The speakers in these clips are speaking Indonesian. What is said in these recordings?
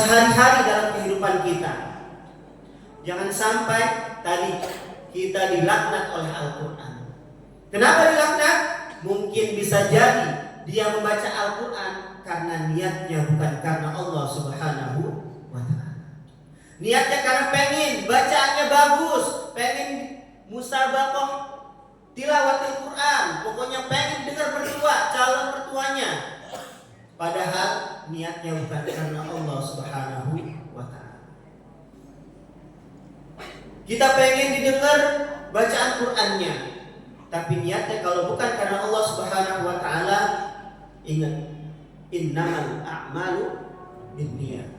sehari-hari dalam kehidupan kita. Jangan sampai tadi kita dilaknat oleh Al-Quran. Kenapa dilaknat? Mungkin bisa jadi dia membaca Al-Quran karena niatnya bukan karena Allah Subhanahu wa ta'ala. Niatnya karena pengen bacaannya bagus, pengen musabaqah tilawatil Quran, pokoknya pengen dengar mertua, calon mertuanya. Padahal niatnya bukan karena Allah Subhanahu wa ta'ala. Kita pengen didengar bacaan Qurannya, tapi niatnya kalau bukan karena Allah Subhanahu wa ta'ala, ingat, innamal a'malu binniyat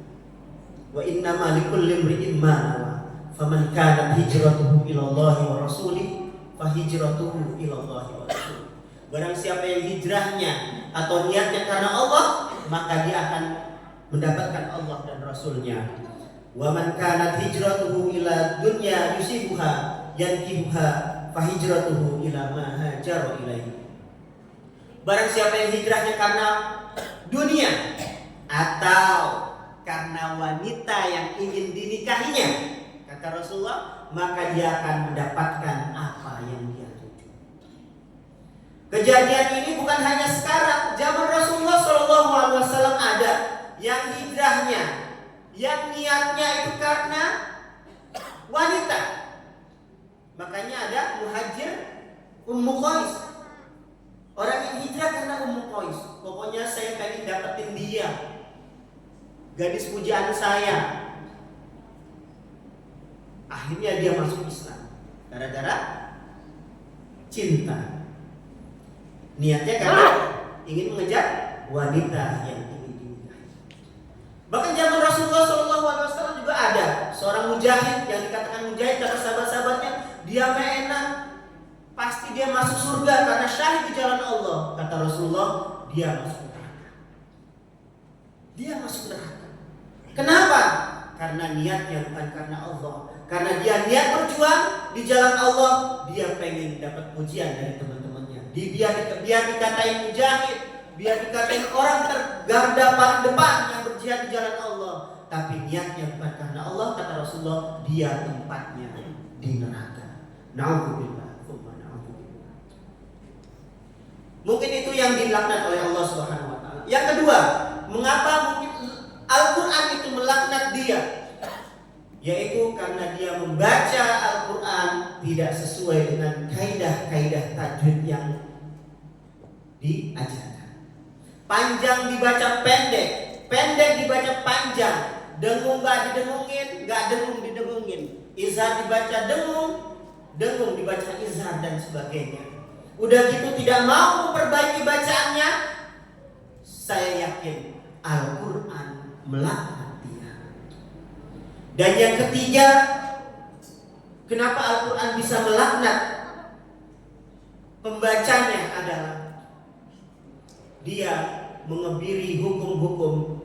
wa innamal likulli imri'in ma nawa. Faman kanat hijratuhu ila Allah wa rasulih fa hijratuhu ila Allah wa rasulih. Barang siapa yang hijrahnya atau niatnya karena Allah, maka dia akan mendapatkan Allah dan Rasulnya. Wa man kanat hijratuhu ila dunya yusibuha yankibuha fa hijratuhu ila ma hajara ilaihi. Barang siapa yang hijrahnya karena dunia atau karena wanita yang ingin dinikahinya, kata Rasulullah, maka dia akan mendapatkan apa yang dia tuju. Kejadian ini bukan hanya sekarang, zaman Rasulullah SAW ada yang hijrahnya, yang niatnya itu karena wanita. Makanya ada muhajir Ummu Qais. Orang yang hijrah karena Ummu Qais. Pokoknya saya pengen dapetin dia, gadis pujaan saya. Akhirnya dia masuk Islam gara-gara cinta. Niatnya karena ingin mengejar wanita yang ingin dinikahi. Bahkan zaman Rasulullah SAW juga ada seorang mujahid yang dikatakan mujahid karena sahabat-sahabatnya dia enak, pasti dia masuk surga karena syahid di jalan Allah. Kata Rasulullah, dia masuk neraka. Dia masuk neraka. Kenapa? Karena niatnya bukan karena Allah. Karena dia niat berjuang di jalan Allah, dia pengen dapat pujian dari teman-temannya. Biar dikatain mujahid, biar dikatain orang tergarda paling depan yang berjihad di jalan Allah, tapi niatnya bukan karena Allah. Kata Rasulullah, dia tempatnya di neraka. Na'udzubillah, tsumma na'udzubillah. Mungkin itu yang dilaknat oleh Allah Subhanahu wa ta'ala. Yang kedua, mengapa mungkin Al-Quran itu melaknat dia? Yaitu karena dia membaca Al-Quran tidak sesuai dengan kaidah-kaidah tajwid yang diajarkan. Panjang dibaca pendek, pendek dibaca panjang, dengung gak didengungin, gak dengung didengungin, izhar dibaca dengung, dengung dibaca izhar dan sebagainya. Udah gitu tidak mau memperbaiki bacaannya. Saya yakin Al-Quran melaknat dia. Dan yang ketiga, kenapa Al-Quran bisa melaknat pembacanya adalah dia mengebiri hukum-hukum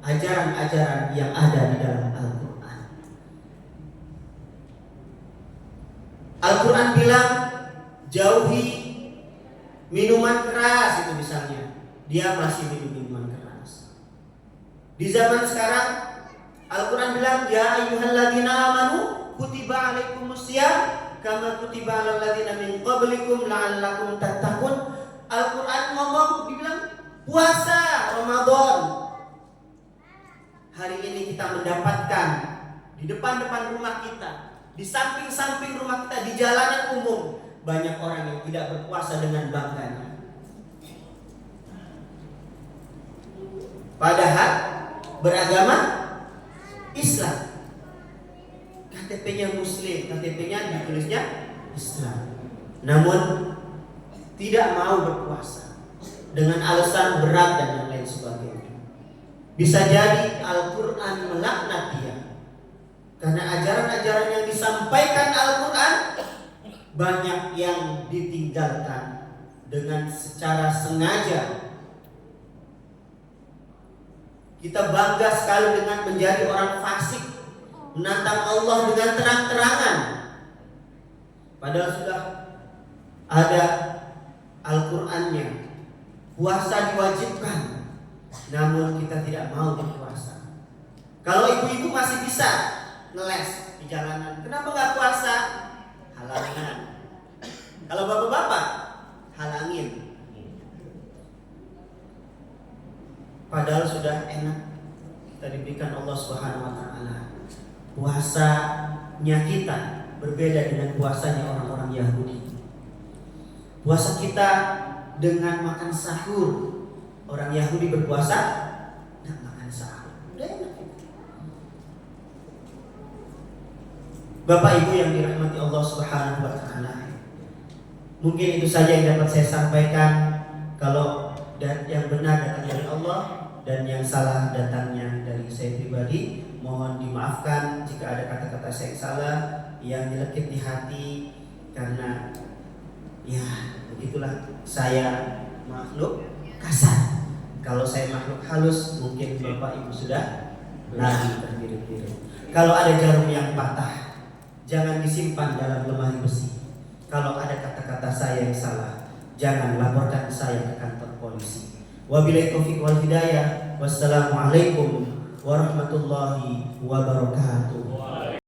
ajaran-ajaran yang ada di dalam Al-Quran. Al-Quran bilang jauhi minuman keras, itu misalnya dia masih minum minuman keras. Di zaman sekarang Al-Quran bilang ya ayyuhalladzina amanu kutiba alaikumusiyam kama kutiba alal ladzina min qablikum la'allakum tattaqun. Al-Quran ngomong, dibilang puasa Ramadan. Hari ini kita mendapatkan di depan-depan rumah kita, di samping-samping rumah kita, di jalanan umum, banyak orang yang tidak berpuasa dengan bangganya. Padahal beragama Islam, KTP-nya Muslim, KTP-nya ditulisnya Islam, namun tidak mau berpuasa dengan alasan berat dan yang lain sebagainya. Bisa jadi Al-Quran melaknat dia karena ajaran-ajaran yang disampaikan Al-Quran banyak yang ditinggalkan dengan secara sengaja. Kita bangga sekali dengan menjadi orang fasik, menantang Allah dengan terang-terangan, padahal sudah ada Al-Qurannya. Puasa diwajibkan, namun kita tidak mau berpuasa. Kalau ibu-ibu masih bisa ngeles di jalanan, kenapa nggak puasa? Halangan. Kalau bapak-bapak, halangin. Padahal sudah enak kita diberikan Allah Subhanahu wa taala. Puasanya kita berbeda dengan puasanya orang-orang Yahudi. Puasa kita dengan makan sahur. Orang Yahudi berpuasa nggak makan sahur. Udah enak. Bapak Ibu yang dirahmati Allah Subhanahu wa taala. Mungkin itu saja yang dapat saya sampaikan. Kalau yang benar datang dari Allah dan yang salah datangnya dari saya pribadi, mohon dimaafkan jika ada kata-kata saya salah yang nyelekit di hati, karena ya begitulah, saya makhluk kasar. Kalau saya makhluk halus, mungkin Bapak Ibu sudah lari terbiru-biru. Kalau ada jarum yang patah, jangan disimpan dalam lemari besi. Kalau ada kata-kata saya yang salah, jangan laporkan saya ke kantor polisi. Wabillahi taufiq wal hidayah. Wassalamualaikum warahmatullahi wabarakatuh.